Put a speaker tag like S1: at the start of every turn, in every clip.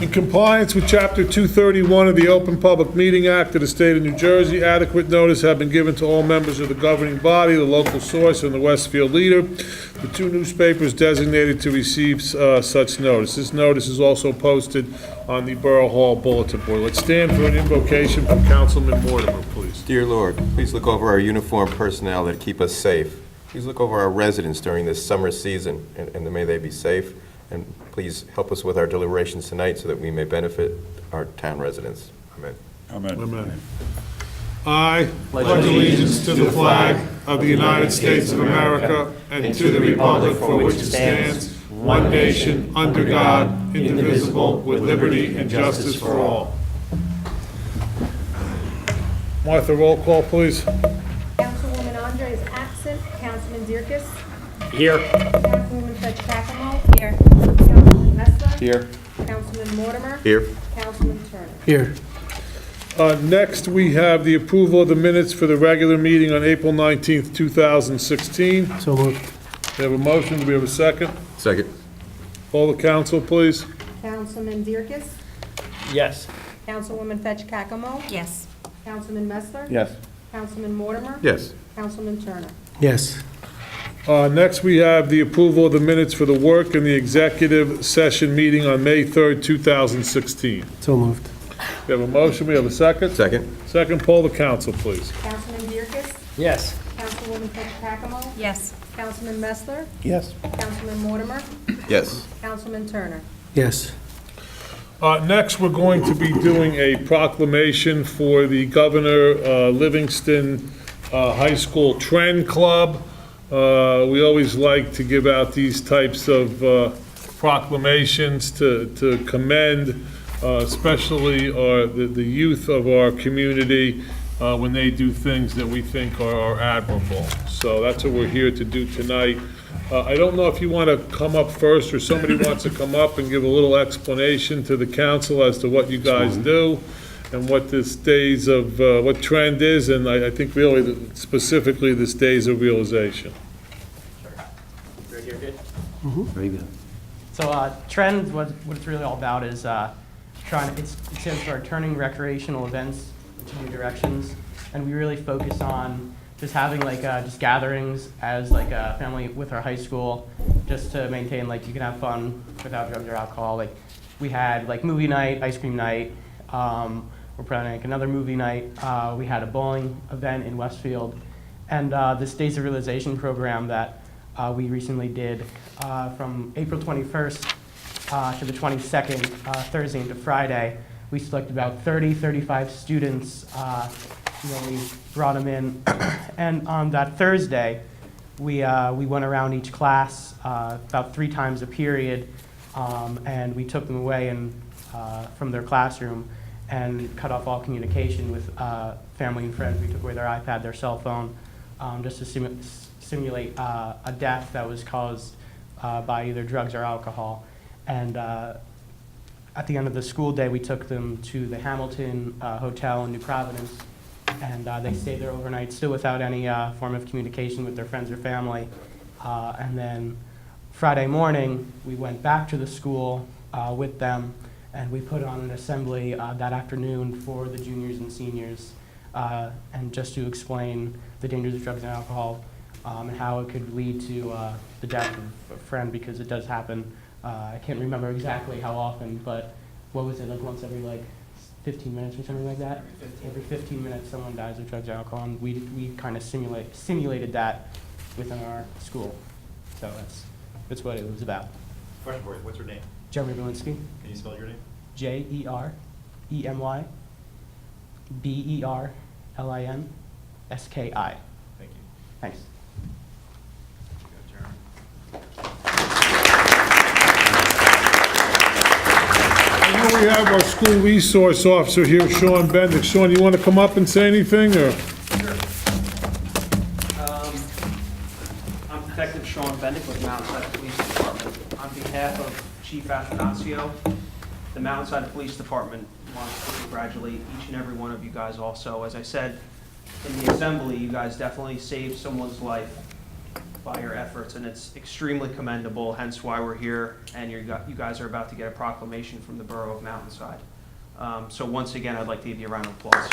S1: In compliance with Chapter 231 of the Open Public Meeting Act of the State of New Jersey, adequate notice have been given to all members of the governing body, the local source, and the Westfield Leader, the two newspapers designated to receive such notice. This notice is also posted on the Borough Hall Bulletin Board. Let's stand for an invocation from Councilman Mortimer, please.
S2: Dear Lord, please look over our uniformed personnel that keep us safe. Please look over our residents during this summer season, and may they be safe. And please help us with our deliberations tonight so that we may benefit our town residents. Amen.
S3: Amen.
S1: Amen. I pledge allegiance to the flag of the United States of America and to the republic for which it stands, one nation, under God, indivisible, with liberty and justice for all. Martha, roll call, please.
S4: Councilwoman Andre is absent. Councilman Dierkes.
S3: Here.
S4: Councilwoman Fetch-Cackamo. Here. Councilman Messler.
S2: Here.
S4: Councilman Mortimer.
S2: Here.
S4: Councilman Turner.
S5: Here.
S1: Next, we have the approval of the minutes for the regular meeting on April 19th, 2016.
S5: So moved.
S1: We have a motion. Do we have a second?
S2: Second.
S1: Poll the council, please.
S4: Councilman Dierkes.
S3: Yes.
S4: Councilwoman Fetch-Cackamo.
S6: Yes.
S4: Councilman Messler.
S3: Yes.
S4: Councilman Mortimer.
S2: Yes.
S4: Councilman Turner.
S5: Yes.
S1: Next, we have the approval of the minutes for the work and the executive session meeting on May 3rd, 2016.
S5: So moved.
S1: We have a motion. We have a second.
S2: Second.
S1: Second, poll the council, please.
S4: Councilman Dierkes.
S5: Yes.
S4: Councilwoman Fetch-Cackamo.
S6: Yes.
S4: Councilman Messler.
S3: Yes.
S4: Councilman Mortimer.
S2: Yes.
S4: Councilman Turner.
S5: Yes.
S1: Next, we're going to be doing a proclamation for the Governor Livingston High School Trend Club. We always like to give out these types of proclamations to commend especially the youth of our community when they do things that we think are admirable. So that's what we're here to do tonight. I don't know if you want to come up first or somebody wants to come up and give a little explanation to the council as to what you guys do and what this days of, what trend is, and I think really specifically this days of realization.
S7: Right here, good?
S5: Very good.
S7: So Trend, what it's really all about is it stands for turning recreational events into new directions, and we really focus on just having just gatherings as like a family with our high school, just to maintain you can have fun without drugs or alcohol. Like we had movie night, ice cream night. We're planning another movie night. We had a bowling event in Westfield, and this Days of Realization program that we recently did from April 21st to the 22nd, Thursday into Friday. We selected about 35 students. We brought them in, and on that Thursday, we went around each class about 3 times a period, and we took them away from their classroom and cut off all communication with family and friends. We took away their iPad, their cell phone, just to simulate a death that was caused by either drugs or alcohol. And at the end of the school day, we took them to the Hamilton Hotel in New Providence, and they stayed there overnight, still without any form of communication with their friends or family. And then Friday morning, we went back to the school with them, and we put on an assembly that afternoon for the juniors and seniors, and just to explain the dangers of drugs and alcohol, and how it could lead to the death of a friend, because it does happen. I can't remember exactly how often, but what was it, once every 15 minutes or something like that? Every 15 minutes someone dies of drugs or alcohol, and we kind of simulated that within our school. So that's what it was about.
S8: Question for you. What's your name?
S7: Jeremy Berlinski.
S8: Can you spell your name?
S7: Jeremy Berlinski.
S8: Thank you.
S7: Thanks.
S1: I know we have our school resource officer here, Sean Bendick. Sean, you want to come up and say anything, or?
S9: Sure. I'm Detective Sean Bendick with Mountainside Police Department. On behalf of Chief Attanasio, the Mountainside Police Department wants to congratulate each and every one of you guys also. As I said in the assembly, you guys definitely saved someone's life by your efforts, and it's extremely commendable, hence why we're here, and you guys are about to get a proclamation from the Borough of Mountainside. So once again, I'd like to give you a round of applause.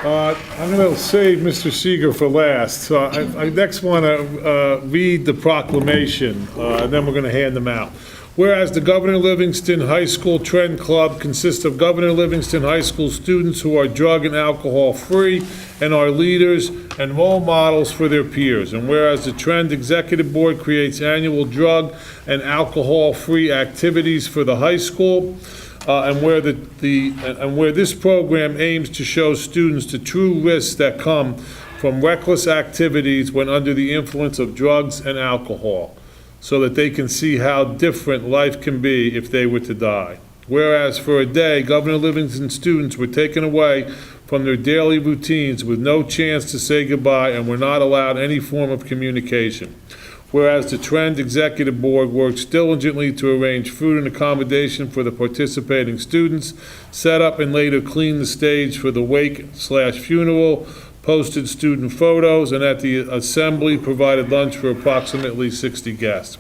S1: I'm going to save Mr. Seeger for last. So I next want to read the proclamation, and then we're going to hand them out. Whereas the Governor Livingston High School Trend Club consists of Governor Livingston High School students who are drug and alcohol free and are leaders and role models for their peers. And whereas the Trend Executive Board creates annual drug and alcohol-free activities for the high school, and where where this program aims to show students the true risks that come from reckless activities when under the influence of drugs and alcohol, so that they can see how different life can be if they were to die. Whereas for a day, Governor Livingston students were taken away from their daily routines with no chance to say goodbye and were not allowed any form of communication. Whereas the Trend Executive Board works diligently to arrange food and accommodation for the participating students, set up and later clean the stage for the wake/funeral, posted student photos, and at the assembly provided lunch for approximately 60 guests.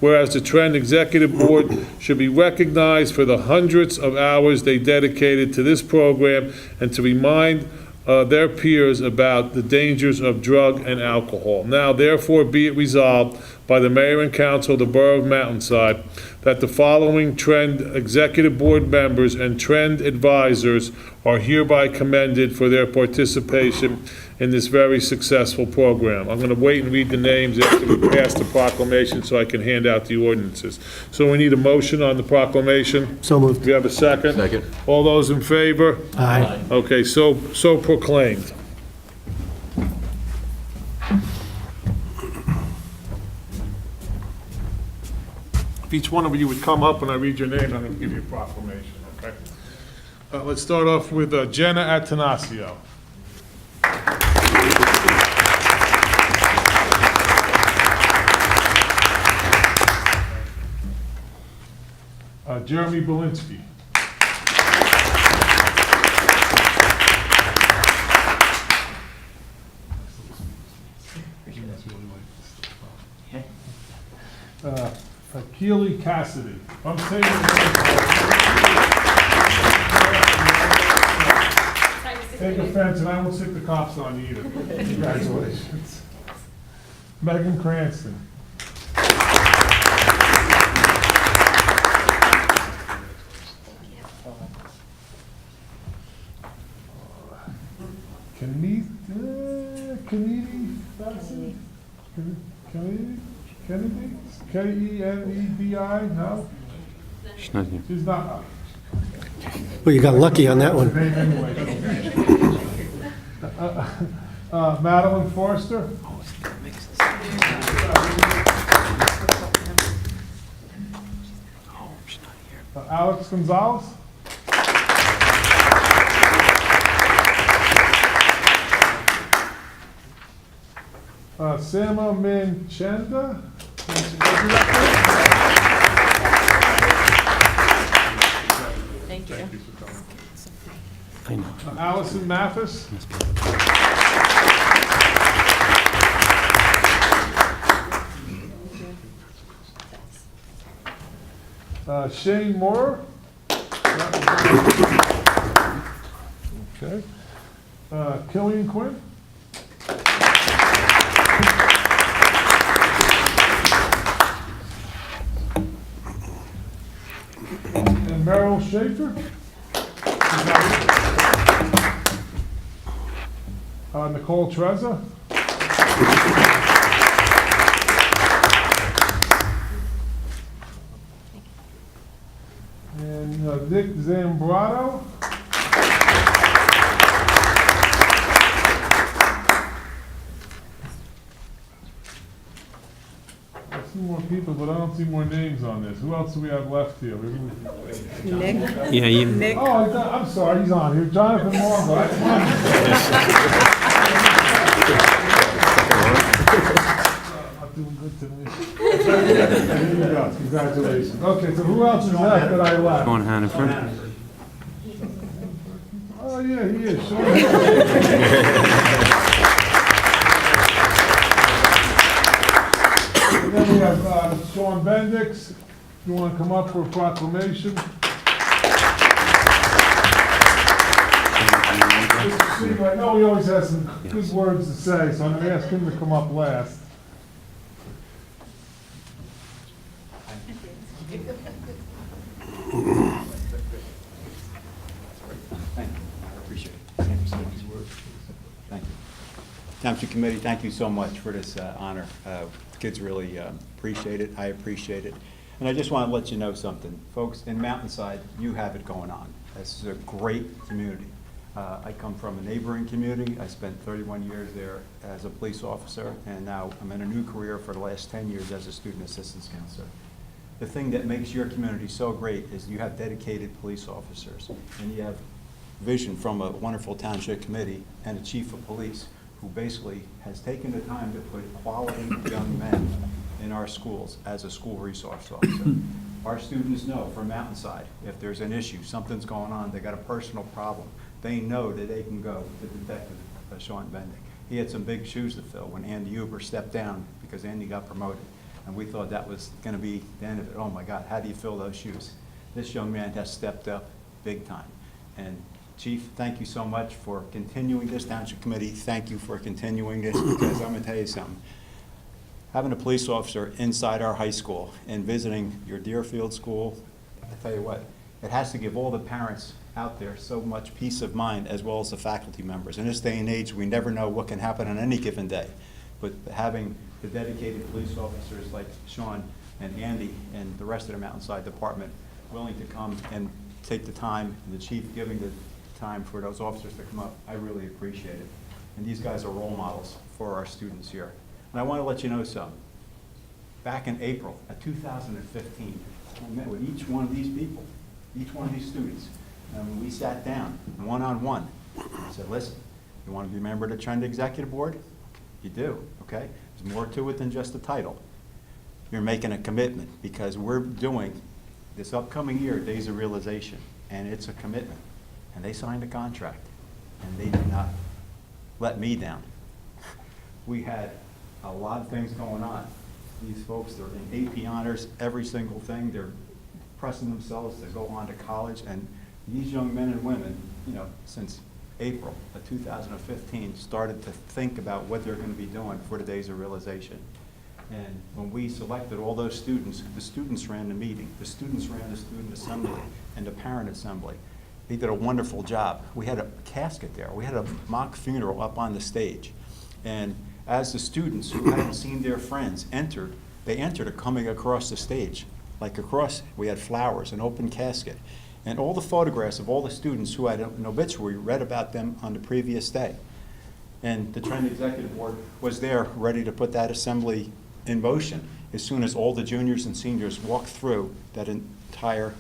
S1: Whereas the Trend Executive Board should be recognized for the hundreds of hours they dedicated to this program and to remind their peers about the dangers of drug and alcohol. Now, therefore, be it resolved by the Mayor and Council of the Borough of Mountainside that the following Trend Executive Board members and Trend advisors are hereby commended for their participation in this very successful program. I'm going to wait and read the names after we pass the proclamation so I can hand out the ordinances. So we need a motion on the proclamation.
S5: So moved.
S1: Do we have a second?
S2: Second.
S1: All those in favor?
S5: Aye.
S1: Okay, so proclaimed. If each one of you would come up when I read your name, I'm going to give you a proclamation, okay? Let's start off with Jenna Atanasio. Jeremy Belinsky. Keely Cassidy. I'm saying take offense, and I won't stick the cops on you either. Congratulations. Megan Cranston. Kennedy? K-E-N-E-D-I? No? She's not.
S5: Well, you got lucky on that one.
S1: Name anyway. Madeline Forster? Alex Gonzalez? Sama Manchenda?
S6: Thank you.
S5: I know.
S1: Allison Mathis? Shane Moore? Okay. Killian Quinn? And Meryl Schaefer? Nicole Trezza? And Nick Zambrano? I see more people, but I don't see more names on this. Who else do we have left here?
S6: Nick?
S5: Yeah, you.
S6: Nick?
S1: Oh, I'm sorry, he's on here. Jonathan Longo. I'm doing good today. There you go. Congratulations. Okay, so who else is left that I left?
S5: Going Hannaford.
S1: Oh, yeah, he is. Sean. And then we have Sean Bendix. You want to come up for a proclamation? Good to see you. I know he always has some good words to say, so I'm going to ask him to come up last.
S10: Thank you. I appreciate it. Thank you so much. Thank you. Township Committee, thank you so much for this honor. Kids really appreciate it. I appreciate it. And I just want to let you know something. Folks, in Mountainside, you have it going on. This is a great community. I come from a neighboring community. I spent 31 years there as a police officer, and now I'm in a new career for the last 10 years as a student assistance counselor. The thing that makes your community so great is you have dedicated police officers, and you have vision from a wonderful township committee and a chief of police who basically has taken the time to put quality young men in our schools as a school resource officer. Our students know from Mountainside, if there's an issue, something's going on, they got a personal problem, they know that they can go to Detective Sean Bendick. He had some big shoes to fill when Andy Huber stepped down because Andy got promoted. And we thought that was going to be the end of it. Oh my God, how do you fill those shoes? This young man has stepped up big time. And Chief, thank you so much for continuing this. Township Committee, thank you for continuing this, because I'm going to tell you something. Having a police officer inside our high school and visiting your Deerfield school, I tell you what, it has to give all the parents out there so much peace of mind, as well as the faculty members. In this day and age, we never know what can happen on any given day. But having the dedicated police officers like Sean and Andy and the rest of the Mountainside Department willing to come and take the time, and the chief giving the time for those officers to come up, I really appreciate it. And these guys are role models for our students here. And I want to let you know something. Back in April of 2015, I met with each one of these people, each one of these students, and when we sat down one-on-one, I said, listen, you want to be a member of the Trend Executive Board? You do, okay? There's more to it than just the title. You're making a commitment, because we're doing this upcoming year, Days of Realization, and it's a commitment. And they signed a contract, and they did not let me down. We had a lot of things going on. These folks, they're in AP honors, every single thing. They're pressing themselves to go on to college, and these young men and women, you know, since April of 2015, started to think about what they're going to be doing for the Days of Realization. And when we selected all those students, the students ran the meeting, the students ran the student assembly and the parent assembly. They did a wonderful job. We had a casket there. We had a mock funeral up on the stage. And as the students who hadn't seen their friends entered, they entered coming across the stage. Like across, we had flowers, an open casket. And all the photographs of all the students who had an obituary, read about them on the previous day. And the Trend Executive Board was there ready to put that assembly in motion as soon as all the juniors and seniors walked through that entire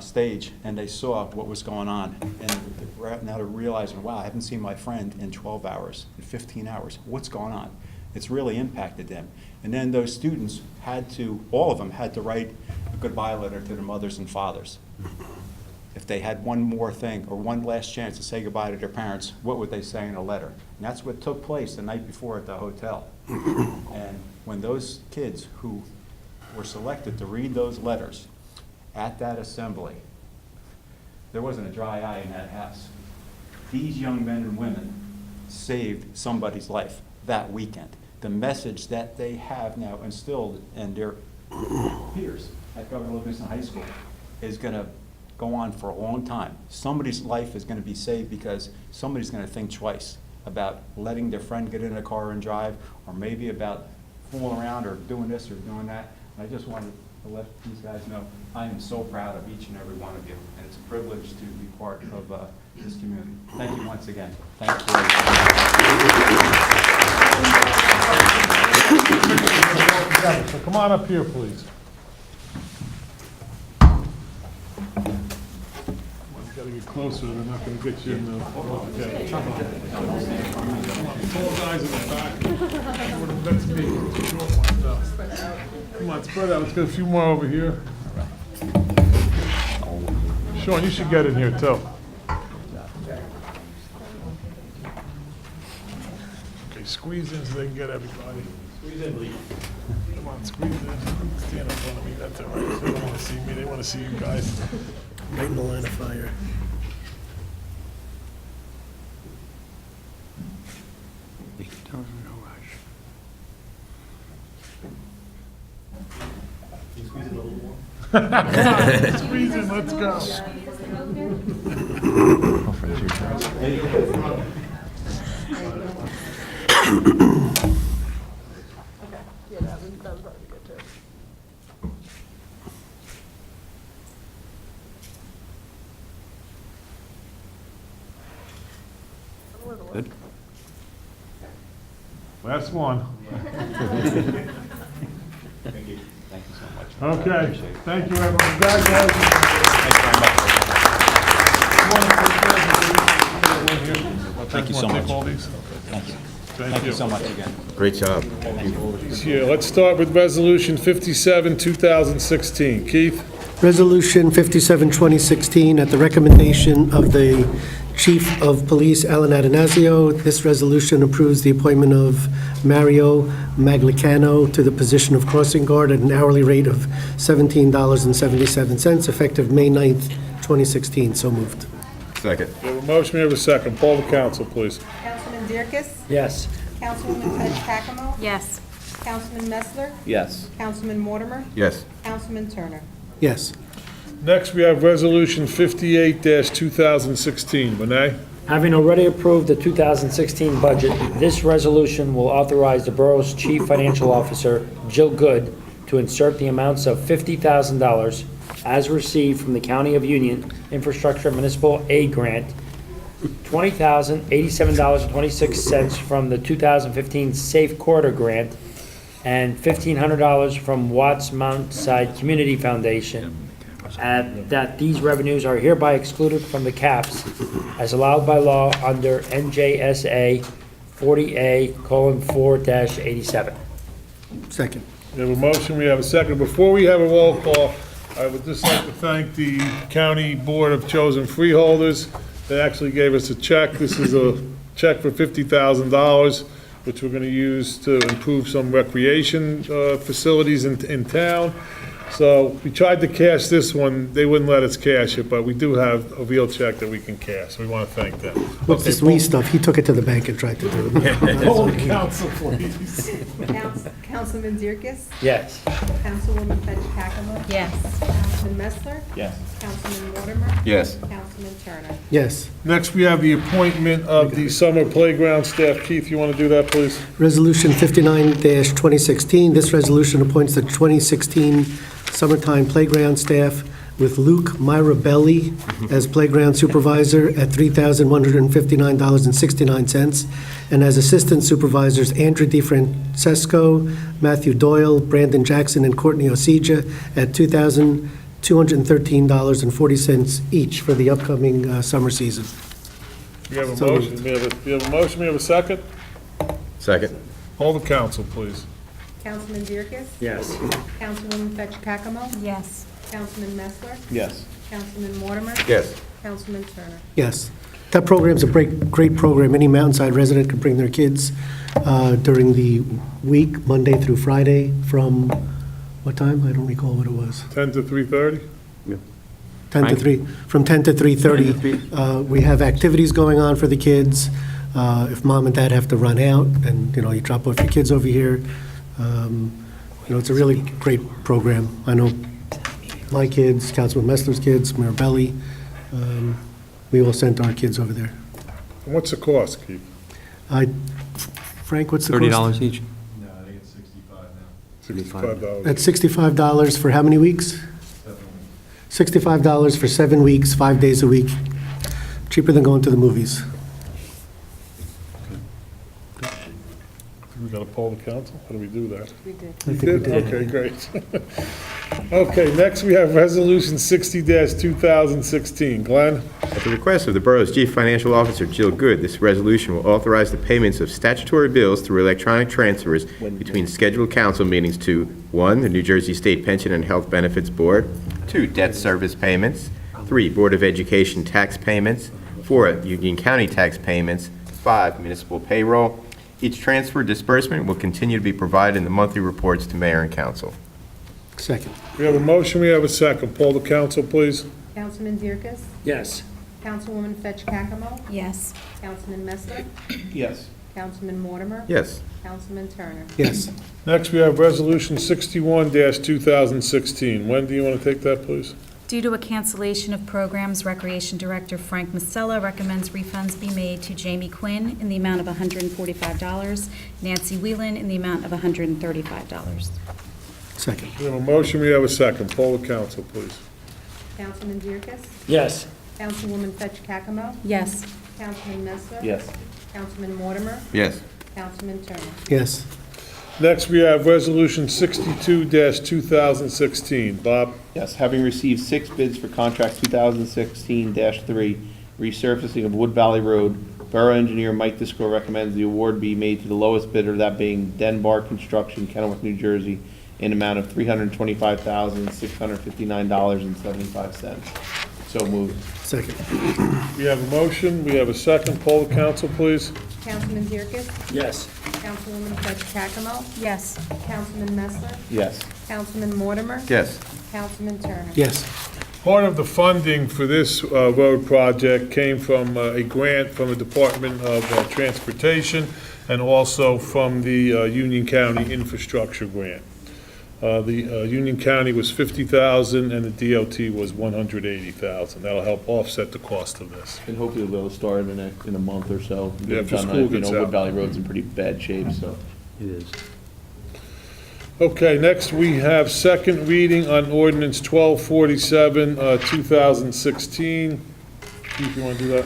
S10: stage, and they saw what was going on. And now they're realizing, wow, I haven't seen my friend in 12 hours, in 15 hours. What's going on? It's really impacted them. And then those students had to, all of them had to write a goodbye letter to their mothers and fathers. If they had one more thing or one last chance to say goodbye to their parents, what would they say in a letter? And that's what took place the night before at the hotel. And when those kids who were selected to read those letters at that assembly, there wasn't a dry eye in that house. These young men and women saved somebody's life that weekend. The message that they have now instilled in their peers at Governor Livingston High School is going to go on for a long time. Somebody's life is going to be saved because somebody's going to think twice about letting their friend get in a car and drive, or maybe about fooling around or doing this or doing that. And I just wanted to let these guys know I am so proud of each and every one of you, and it's a privilege to be part of this community. Thank you once again. Thank you.
S1: So come on up here, please. Got to get closer, they're not going to get you in the... Okay. Tall guys in the back. That's me. Come on, spread out. Let's get a few more over here. Sean, you should get in here too. Okay, squeeze in so they can get everybody.
S8: Squeeze in, Lee.
S1: Come on, squeeze in. Stand in front of me, that's all right. They don't want to see me, they want to see you guys.
S5: Right in the line of fire.
S8: Can you squeeze in a little more?
S1: Squeeze in, let's go. Last one.
S10: Thank you so much.
S1: Okay, thank you, everyone. Congratulations.
S10: Thank you so much.
S1: Take all these?
S10: Thank you.
S1: Thank you
S10: so much again.
S2: Great job.
S1: Yeah, let's start with Resolution 57, 2016. Keith?
S5: Resolution 57, 2016, at the recommendation of the Chief of Police, Alan Atanasio, this resolution approves the appointment of Mario Maglicano to the position of crossing guard at an hourly rate of $17.77, effective May 9th, 2016. So moved.
S2: Second.
S1: We have a motion, we have a second. Poll the council, please.
S4: Councilman Dierkes?
S3: Yes.
S4: Councilwoman Fetch Pacamo?
S6: Yes.
S4: Councilman Messler?
S3: Yes.
S4: Councilman Mortimer?
S2: Yes.
S4: Councilman Turner?
S5: Yes.
S1: Next, we have Resolution 58-2016. Renee?
S3: Having already approved the 2016 budget, this resolution will authorize the borough's chief financial officer, Jill Good, to insert the amounts of $50,000 as received from the County of Union Infrastructure Municipal Aid Grant, $20,087.26 from the 2015 Safe Corridor Grant, and $1,500 from Watts Mountainside Community Foundation, that these revenues are hereby excluded from the caps as allowed by law under NJSA 40A:4-87.
S5: Second.
S1: We have a motion, we have a second. Before we have a roll call, I would just like to thank the County Board of Chosen Freeholders. They actually gave us a check. This is a check for $50,000, which we're going to use to improve some recreation facilities in town. So we tried to cash this one. They wouldn't let us cash it, but we do have a real check that we can cash. We want to thank them.
S5: What's this wee stuff? He took it to the bank and tried to do it.
S1: Poll the council, please.
S4: Councilman Dierkes?
S3: Yes.
S4: Councilwoman Fetch Pacamo?
S6: Yes.
S4: Councilman Messler?
S3: Yes.
S4: Councilman Mortimer?
S2: Yes.
S4: Councilman Turner?
S5: Yes.
S1: Next, we have the appointment of the summer playground staff. Keith, you want to do that, please?
S5: Resolution 59-2016, this resolution appoints the 2016 summertime playground staff with Luke Mirabelli as playground supervisor at $3,159.69, and as assistant supervisors Andrew DeFrancesco, Matthew Doyle, Brandon Jackson, and Courtney Osija at $2,213.40 each for the upcoming summer season.
S1: We have a
S5: So
S1: motion. We have a motion. We have a second.
S2: Second.
S1: Poll the council, please.
S4: Councilman Dierkes?
S3: Yes.
S4: Councilwoman Fetch Pacamo?
S6: Yes.
S4: Councilman Messler?
S3: Yes.
S4: Councilman Mortimer?
S2: Yes.
S4: Councilman Turner?
S5: Yes. That program's a great program. Any Mountainside resident can bring their kids during the week, Monday through Friday, from what time? I don't recall what it was.
S1: 10 to 3:30?
S5: 10 to 3, from 10 to 3:30. We have activities going on for the kids. If mom and dad have to run out, and, you drop off your kids over here. It's a really great program. I know my kids, Councilman Messler's kids, Mirabelli, we all sent our kids over there.
S1: And what's the cost, Keith?
S5: Frank, what's the cost?
S11: $30 each?
S8: No, I think it's 65 now.
S1: $65.
S5: That's $65 for how many weeks?
S8: 7 weeks.
S5: $65 for 7 weeks, 5 days a week. Cheaper than going to the movies.
S1: We got to poll the council? How do we do that?
S4: We did.
S5: I think we did.
S1: Okay, great. Okay, next we have Resolution 60-2016. Glenn?
S2: At the request of the borough's chief financial officer, Jill Good, this resolution will authorize the payments of statutory bills through electronic transfers between scheduled council meetings to, 1, the New Jersey State Pension and Health Benefits Board, 2, debt service payments, 3, Board of Education tax payments. 4, Union County tax payments. 5, municipal payroll. Each transfer disbursement will continue to be provided in the monthly reports to mayor and council.
S5: Second.
S1: We have a motion, we have a second. Poll the council, please.
S4: Councilman Dierkes?
S3: Yes.
S4: Councilwoman Fetch Cackamo?
S6: Yes.
S4: Councilman Messler?
S8: Yes.
S4: Councilman Mortimer?
S2: Yes.
S4: Councilman Turner?
S5: Yes.
S1: Next, we have Resolution 61-2016. Wendy, you want to take that, please?
S11: Due to a cancellation of programs, Recreation Director Frank Masella recommends refunds be made to Jamie Quinn in the amount of $145, Nancy Whelan in the amount of $135.
S5: Second.
S1: We have a motion, we have a second. Poll the council, please.
S4: Councilman Dierkes?
S3: Yes.
S4: Councilwoman Fetch Cackamo?
S11: Yes.
S4: Councilman Messler?
S8: Yes.
S4: Councilman Mortimer?
S2: Yes.
S4: Councilman Turner?
S5: Yes.
S1: Next, we have Resolution 62-2016. Bob?
S12: Yes, having received 6 bids for contract 2016-3 resurfacing of Wood Valley Road, Borough Engineer Mike Disco recommends the award be made to the lowest bidder, that being Denbar Construction, Kenilworth, New Jersey, in amount of $325,659.75. So moved.
S5: Second.
S1: We have a motion, we have a second. Poll the council, please.
S4: Councilman Dierkes?
S3: Yes.
S4: Councilwoman Fetch Cackamo?
S11: Yes.
S4: Councilman Messler?
S12: Yes.
S4: Councilman Mortimer?
S2: Yes.
S4: Councilman Turner?
S5: Yes.
S1: Part of the funding for this road project came from a grant from the Department of Transportation and also from the Union County Infrastructure Grant. The Union County was $50,000 and the DOT was $180,000. That'll help offset the cost of this.
S12: And hopefully we'll start in a month or so.
S1: Yeah, if the
S12: Done,
S1: school gets
S12: Wood
S1: out.
S12: Valley Road's in pretty bad shape, so.
S8: It is.
S1: Okay, next we have second reading on ordinance 1247, 2016. Keith, you want to do that?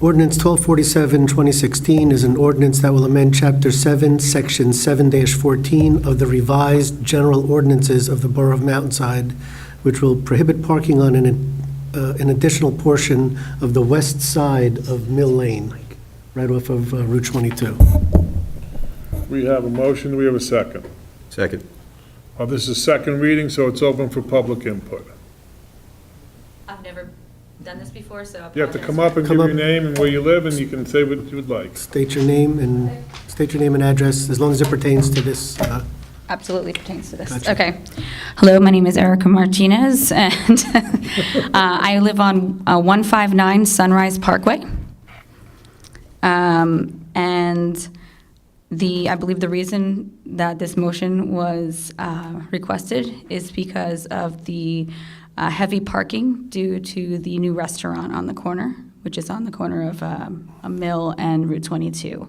S5: Ordinance 1247, 2016 is an ordinance that will amend Chapter 7, Section 7-14 of the revised general ordinances of the Borough of Mountainside, which will prohibit parking on an additional portion of the west side of Mill Lane, right off of Route 22.
S1: We have a motion, we have a second.
S2: Second.
S1: This is second reading, so it's open for public input.
S6: I've never done this before, so. I
S1: You have to
S6: apologize.
S1: come up and
S5: Come
S1: give your
S5: up.
S1: name and where you live, and you can say what you would like.
S5: State your name and address, as long as it pertains to this.
S13: Absolutely pertains to this.
S5: Gotcha.
S13: Okay. Hello, my name is Erica Martinez, and I live on 159 Sunrise Parkway. And I believe the reason that this motion was requested is because of the heavy parking due to the new restaurant on the corner, which is on the corner of a Mill and Route 22.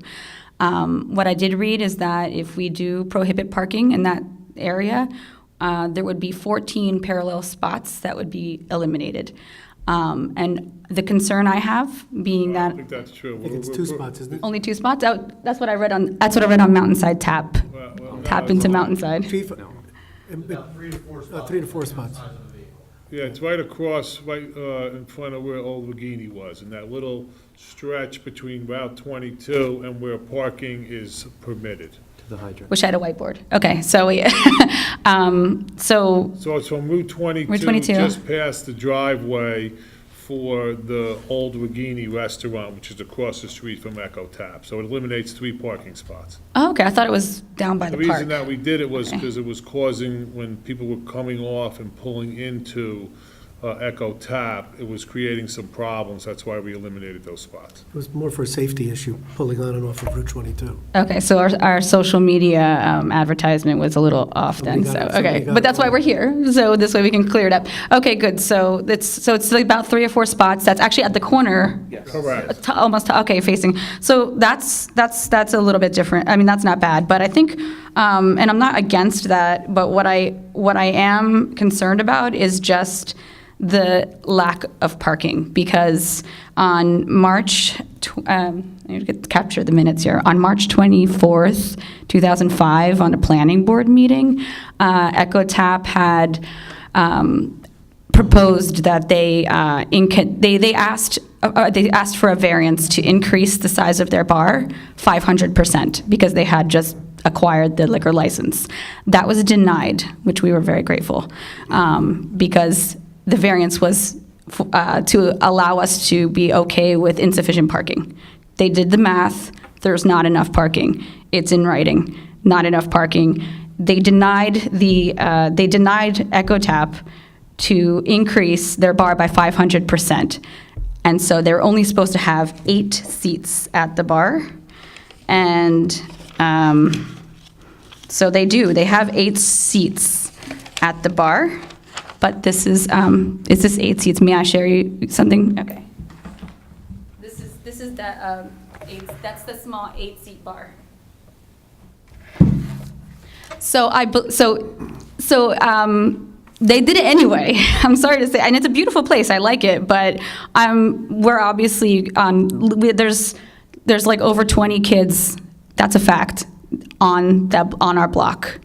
S13: What I did read is that if we do prohibit parking in that area, there would be 14 parallel spots that would be eliminated. And the concern I have being
S1: I
S13: that
S1: don't think that's true.
S5: I think it's 2 spots, isn't it?
S13: only 2 spots. That's what I read on. That's what I read on Mountainside Tap.
S1: No,
S13: Tap into Mountainside.
S5: Chief,
S8: 3 to 4 spots.
S5: 3 to 4 spots.
S1: Yeah, it's right across, right in front of where Old Wagini was, in that little stretch between Route 22 and where parking is permitted.
S8: To the hydrant.
S13: Wish I had a whiteboard. Okay, so so
S1: So it's from Route 22,
S13: Route 22.
S1: just past the driveway for the Old Wagini restaurant, which is across the street from Echo Tap. So it eliminates 3 parking spots.
S13: oh, okay. I thought it was down by
S1: The
S13: the park.
S1: reason that we did it was
S13: Okay.
S1: because it was causing, when people were coming off and pulling into Echo Tap, it was creating some problems. That's why we eliminated those spots.
S5: It was more for a safety issue, pulling on and off of Route 22.
S13: Okay, so our social media advertisement was a little off then. So
S5: Somebody
S13: okay,
S5: got
S13: but
S5: it
S13: that's why
S5: wrong.
S13: we're here. So this way we can clear it up. Okay, good. So it's like about 3 or 4 spots. That's actually at the corner.
S1: Correct.
S13: Okay, facing. So that's a little bit different. I mean, that's not bad, but I think, and I'm not against that, but what I am concerned about is just the lack of parking, because on March, I need to capture the minutes here, on March 24th, 2005, on a planning board meeting, Echo Tap had proposed that they asked for a variance to increase the size of their bar 500% because they had just acquired the liquor license. That was denied, which we were very grateful, because the variance was to allow us to be okay with insufficient parking. They did the math. There's not enough parking. It's in writing. Not enough parking. They denied EcoTap to increase their bar by 500%. And so they're only supposed to have 8 seats at the bar. And so they do. They have 8 seats at the bar. But this is this 8 seats? May I share you something? Okay. This is the 8. That's the small 8-seat bar. So they did it anyway. I'm sorry to say, and it's a beautiful place. I like it, but we're obviously there's like over 20 kids. That's a fact on our block,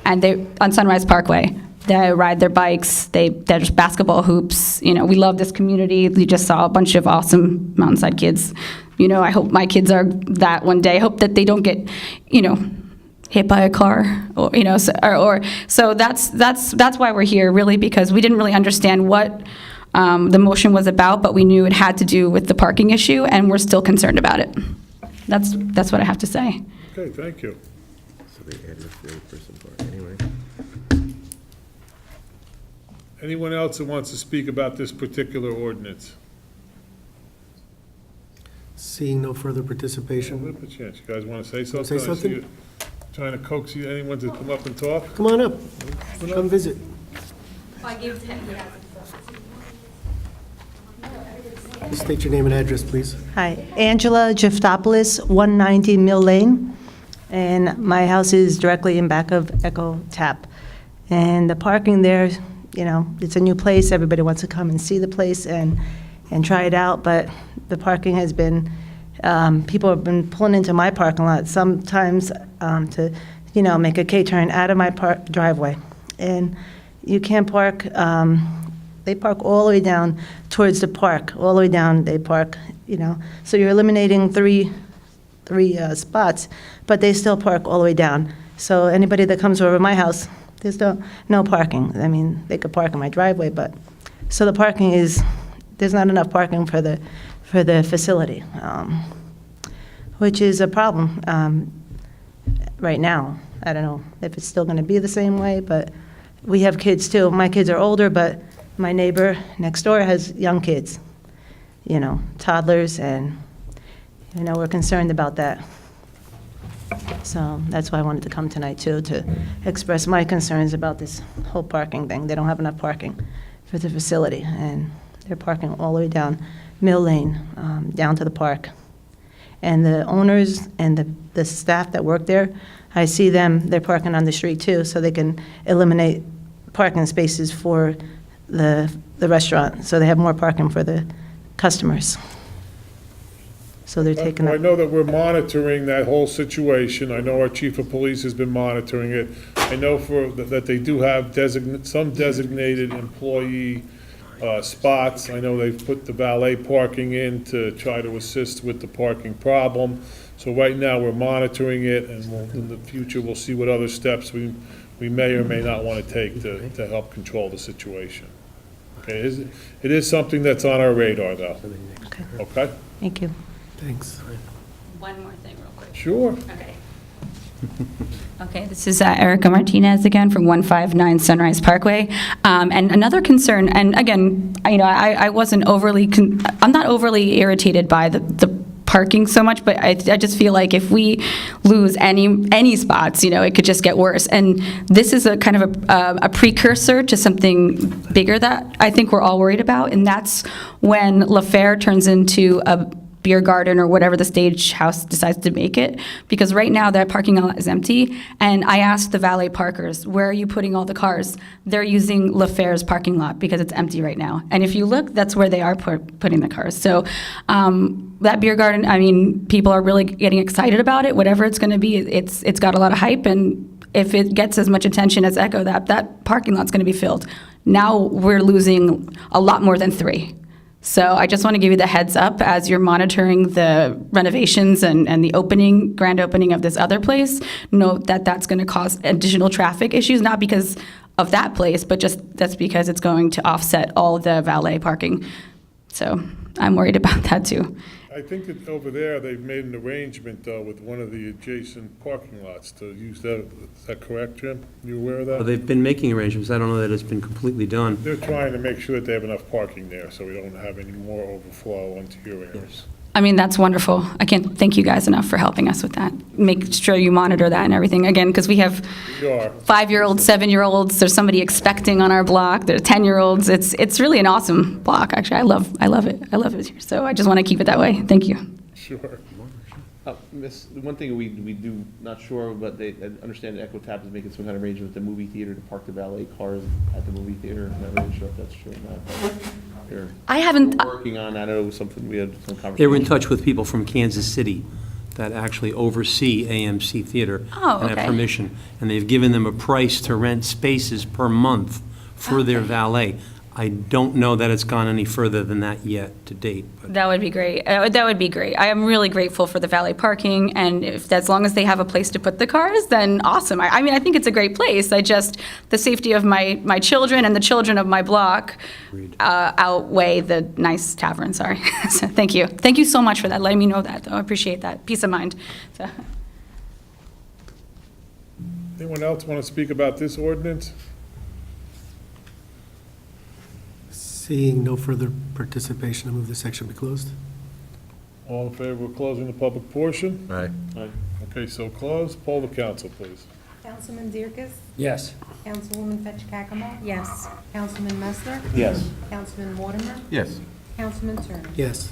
S13: and they on Sunrise Parkway. They ride their bikes. There's basketball hoops. You know, we love this community. We just saw a bunch of awesome Mountainside kids. You know, I hope my kids are that one day. I hope that they don't get, hit by a car, or so that's why we're here, really, because we didn't really understand what the motion was about, but we knew it had to do with the parking issue, and we're still concerned about it. That's what I have to say.
S1: Okay, thank you.
S2: So they added the 8-person bar anyway.
S1: Anyone else who wants to speak about this particular ordinance?
S5: Seeing no further participation.
S1: Flip a chance. You guys want to say something?
S5: Say
S1: I see
S5: something?
S1: you trying to coax anyone to come up and talk?
S5: Come on up. Come visit.
S13: I gave 10.
S5: Just state your name and address, please.
S14: Hi, Angela Giftopoulos, 190 Mill Lane, and my house is directly in back of EcoTap. And the parking there, it's a new place, everybody wants to come and see the place and try it out, but the parking has been, people have been pulling into my parking lot sometimes to, make a K-turn out of my driveway. And you can't park, they park all the way down towards the park, all the way down they park, So you're eliminating three spots, but they still park all the way down. So anybody that comes over my house, there's no parking. I mean, they could park in my driveway, but, so the parking there's not enough parking for the facility, which is a problem right now. I don't know if it's still going to be the same way, but we have kids too. My kids are older, but my neighbor next door has young kids, toddlers, and, we're concerned about that. So that's why I wanted to come tonight too, to express my concerns about this whole parking thing. They don't have enough parking for the facility, and they're parking all the way down Mill Lane, down to the park. And the owners and the staff that work there, I see them, they're parking on the street too, so they can eliminate parking spaces for the restaurant, so they have more parking for the customers. So they're taking
S1: I
S14: up.
S1: know that we're monitoring that whole situation. I know our chief of police has been monitoring it. I know that they do have some designated employee spots. I know they've put the valet parking in to try to assist with the parking problem. So right now, we're monitoring it, and in the future, we'll see what other steps we may or may not want to take to help control the situation. Okay, it is something that's on our radar, though.
S14: Okay.
S1: Okay?
S14: Thank you.
S5: Thanks.
S13: One more thing real quick.
S1: Sure.
S13: Okay. Okay, this is Erica Martinez again from 159 Sunrise Parkway. And another concern, and again, I wasn't overly, I'm not overly irritated by the parking so much, but I just feel like if we lose any spots, it could just get worse. And this is a kind of a precursor to something bigger that I think we're all worried about, and that's when La Fair turns into a beer garden or whatever the stage house decides to make it, because right now that parking lot is empty, and I asked the valet parkers, where are you putting all the cars? They're using La Fair's parking lot because it's empty right now, and if you look, that's where they are putting the cars. So that beer garden, people are really getting excited about it, whatever it's going to be. It's got a lot of hype, and if it gets as much attention as Echo, that parking lot's going to be filled. Now we're losing a lot more than 3. So I just want to give you the heads up as you're monitoring the renovations and the grand opening of this other place. Note that that's going to cause additional traffic issues, not because of that place, but just that's because it's going to offset all of the valet parking. So I'm worried about that too.
S1: I think that over there, they've made an arrangement with one of the adjacent parking lots to use that. Is that correct, Jim? You aware of that?
S15: They've been making arrangements. I don't know that it's been completely done.
S1: They're trying to make sure that they have enough parking there, so we don't have any more overflow onto your areas.
S13: I mean, that's wonderful. I can't thank you guys enough for helping us with that. Make sure you monitor that and everything. Again, because we have
S1: Sure.
S13: 5-year-olds, 7-year-olds. There's somebody expecting on our block. There's 10-year-olds. It's really an awesome block. Actually, I love it. I love it here. So I just want to keep it that way. Thank you.
S1: Sure.
S12: Miss, one thing we do, not sure, but I understand that EchoTap is making some kind of arrangement with the movie theater to park the valet cars at the movie theater. I'm not really sure if that's true or not. But
S13: I haven't.
S12: we're working on, I know it was something we had some conversation.
S15: They were in touch with people from Kansas City that actually oversee AMC Theater
S13: Oh,
S15: and
S13: okay.
S15: have permission. And they've given them a price to rent spaces per month for their valet. I don't know that it's gone any further than that yet to date. But
S13: That would be great. That would be great. I am really grateful for the valet parking, and if as long as they have a place to put the cars, then awesome. I mean, I think it's a great place. The safety of my children and the children of my block outweigh the nice tavern. Sorry. So thank you. Thank you so much for that. Letting me know that, though. I appreciate that. Peace of mind. So.
S1: Anyone else want to speak about this ordinance?
S5: Seeing no further participation, I move the section be closed.
S1: All in favor of closing the public portion?
S2: Aye.
S1: Okay, so closed. Poll the council, please.
S4: Councilman Dierkes?
S3: Yes.
S4: Councilwoman Fetch Cackamo?
S11: Yes.
S4: Councilman Messner?
S12: Yes.
S4: Councilman Mortimer?
S2: Yes.
S4: Councilman Turner?
S5: Yes.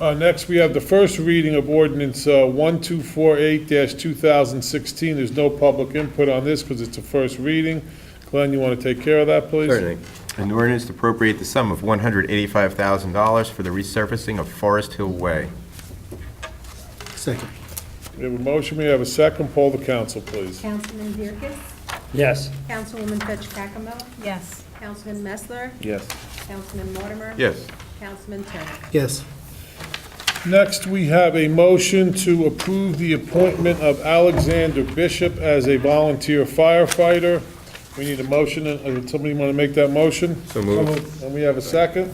S1: Next, we have the first reading of ordinance 1248-2016. There's no public input on this because it's a first reading. Glenn, you want to take care of that, please?
S2: Certainly. An ordinance to appropriate the sum of $185,000 for the resurfacing of Forest Hill Way.
S5: Second.
S1: We have a motion, we have a second. Poll the council, please.
S4: Councilman Dierkes?
S3: Yes.
S4: Councilwoman Fetch Cackamo?
S11: Yes.
S4: Councilman Messner?
S12: Yes.
S4: Councilman Mortimer?
S2: Yes.
S4: Councilman Turner?
S5: Yes.
S1: Next, we have a motion to approve the appointment of Alexander Bishop as a volunteer firefighter. We need a motion, and somebody want to make that motion?
S2: So moved.
S1: And we have a second?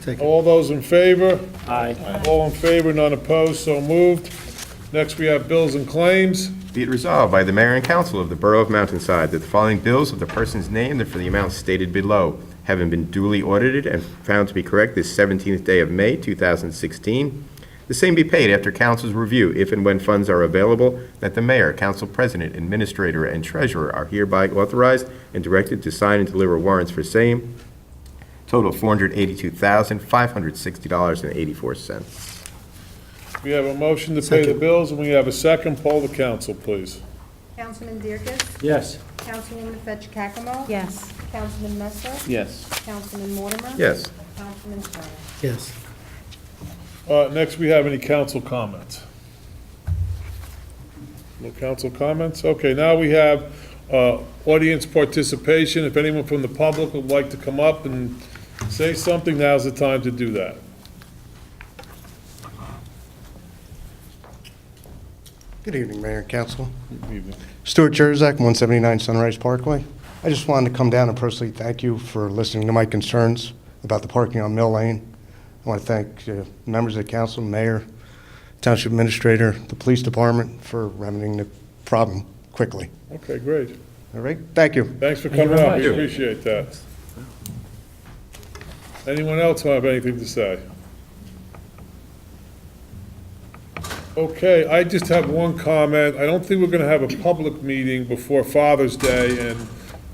S5: Second.
S1: All those in favor?
S3: Aye.
S1: All in favor, none opposed, so moved. Next, we have bills and claims.
S2: Be it resolved by the mayor and council of the Borough of Mountainside that the following bills of the persons named and for the amounts stated below, having been duly audited and found to be correct this 17th day of May, 2016, the same be paid after council's review, if and when funds are available, that the mayor, council president, administrator, and treasurer are hereby authorized and directed to sign and deliver warrants for same. Total $482,560.84.
S1: We have a motion to pay the
S5: Second.
S1: bills, and we have a second. Poll the council, please.
S4: Councilman Dierkes?
S3: Yes.
S4: Councilwoman Fetch Cackamo?
S11: Yes.
S4: Councilman Messner?
S12: Yes.
S4: Councilman Mortimer?
S2: Yes.
S4: Councilman Turner?
S5: Yes.
S1: Next, we have any council comments? No council comments? Okay, now we have audience participation. If anyone from the public would like to come up and say something, now's the time to do that.
S8: Good evening, Mayor and Council.
S1: Good evening.
S8: Stuart Jerzak, 179 Sunrise Parkway. I just wanted to come down and personally thank you for listening to my concerns about the parking on Mill Lane. I want to thank members of the council, mayor, township administrator, the police department for remedying the problem quickly.
S1: Okay, great.
S8: All right, thank you.
S1: Thanks for
S3: Thank you
S1: coming
S3: very
S1: up. We
S3: much.
S1: appreciate that. Anyone else have anything to say? Okay, I just have one comment. I don't think we're going to have a public meeting before Father's Day, and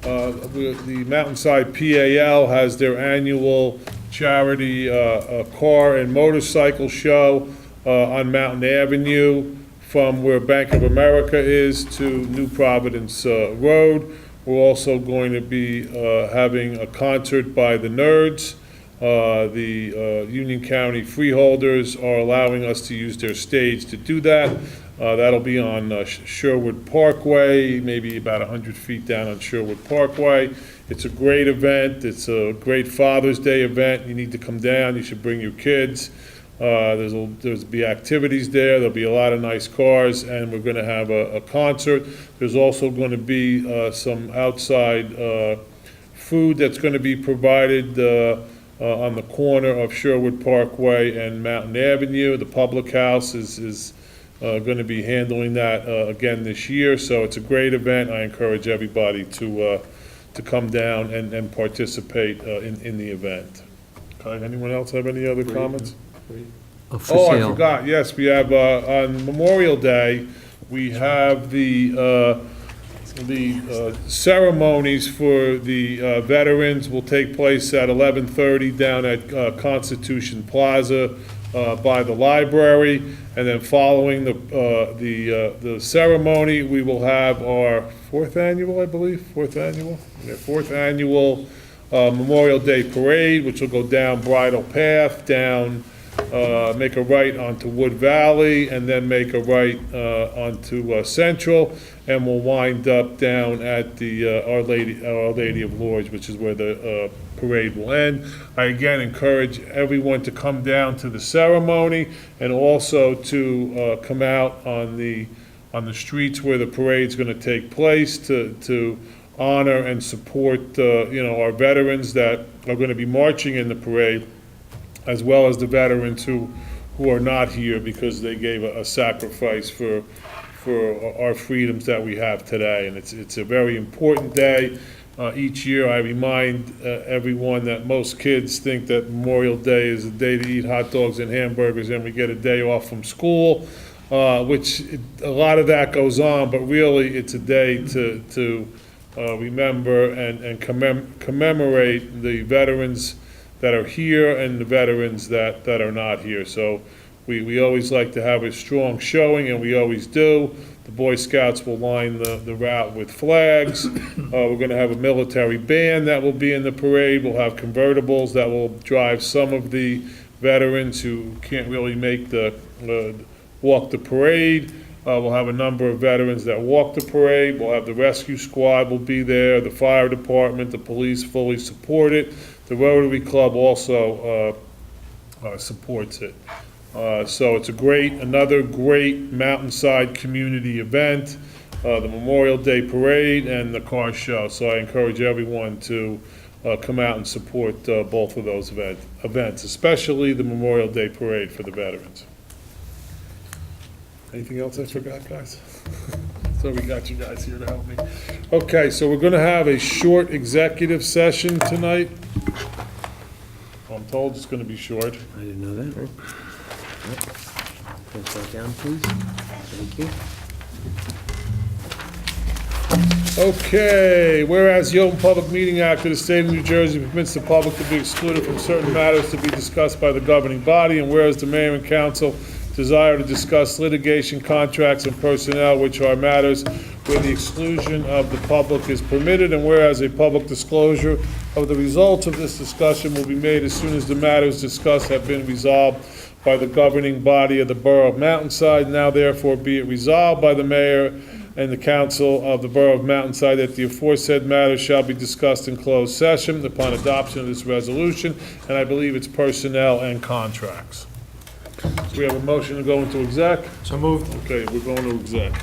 S1: the Mountainside PAL has their annual charity car and motorcycle show on Mountain Avenue from where Bank of America is to New Providence Road. We're also going to be having a concert by the Nerds. The Union County freeholders are allowing us to use their stage to do that. That'll be on Sherwood Parkway, maybe about 100 feet down on Sherwood Parkway. It's a great event. It's a great Father's Day event. You need to come down. You should bring your kids. There's be activities there, there'll be a lot of nice cars, and we're gonna have a concert. There's also gonna be some outside food that's gonna be provided on the corner of Sherwood Parkway and Mountain Avenue. The Public House is gonna be handling that again this year, so it's a great event. I encourage everybody to come down and participate in the event. Okay, anyone else have any other comments?
S15: For
S1: Oh, I
S15: sale.
S1: forgot, yes, we have, on Memorial Day, we have the ceremonies for the veterans will take place at 11:30 down at Constitution Plaza by the library, and then following the ceremony, we will have our fourth annual Memorial Day Parade, which will go down Bridle Path, down, make a right onto Wood Valley, and then make a right onto Central, and we'll wind up down at the Our Lady of Lourdes, which is where the parade will end. I again encourage everyone to come down to the ceremony, and also to come out on the streets where the parade's going to take place to honor and support our veterans that are going to be marching in the parade, as well as the veterans who are not here because they gave a sacrifice for our freedoms that we have today. And it's a very important day. Each year I remind everyone that most kids think that Memorial Day is a day to eat hot dogs and hamburgers and we get a day off from school, which a lot of that goes on, but really it's a day to remember and commemorate the veterans that are here and the veterans that are not here. So we always like to have a strong showing, and we always do. The Boy Scouts will line the route with flags. We're going to have a military band that will be in the parade. We'll have convertibles that will drive some of the veterans who can't really make walk the parade. We'll have a number of veterans that walk the parade. We'll have the rescue squad will be there, the fire department, the police fully support it. The Rotary Club also supports it. So it's another great Mountainside community event, the Memorial Day Parade and the car show. So I encourage everyone to come out and support both of those events, especially the Memorial Day Parade for the veterans. Anything else I forgot, guys? So we got you guys here to help me. Okay, so we're gonna have a short executive session tonight. I'm told it's gonna be short.
S15: I didn't know that. Right. Pass that down, please. Thank you.
S1: Okay, whereas the Open Public Meeting Act of the State of New Jersey permits the public to be excluded from certain matters to be discussed by the governing body, and whereas the mayor and council desire to discuss litigation, contracts, and personnel, which are matters where the exclusion of the public is permitted, and whereas a public disclosure of the results of this discussion will be made as soon as the matters discussed have been resolved by the governing body of the Borough of Mountainside. Now therefore be it resolved by the mayor and the council of the Borough of Mountainside that the aforesaid matters shall be discussed in closed session upon adoption of this resolution, and I believe it's personnel and contracts. So we have a motion to go into exec?
S3: So moved.
S1: Okay, we're going to exec.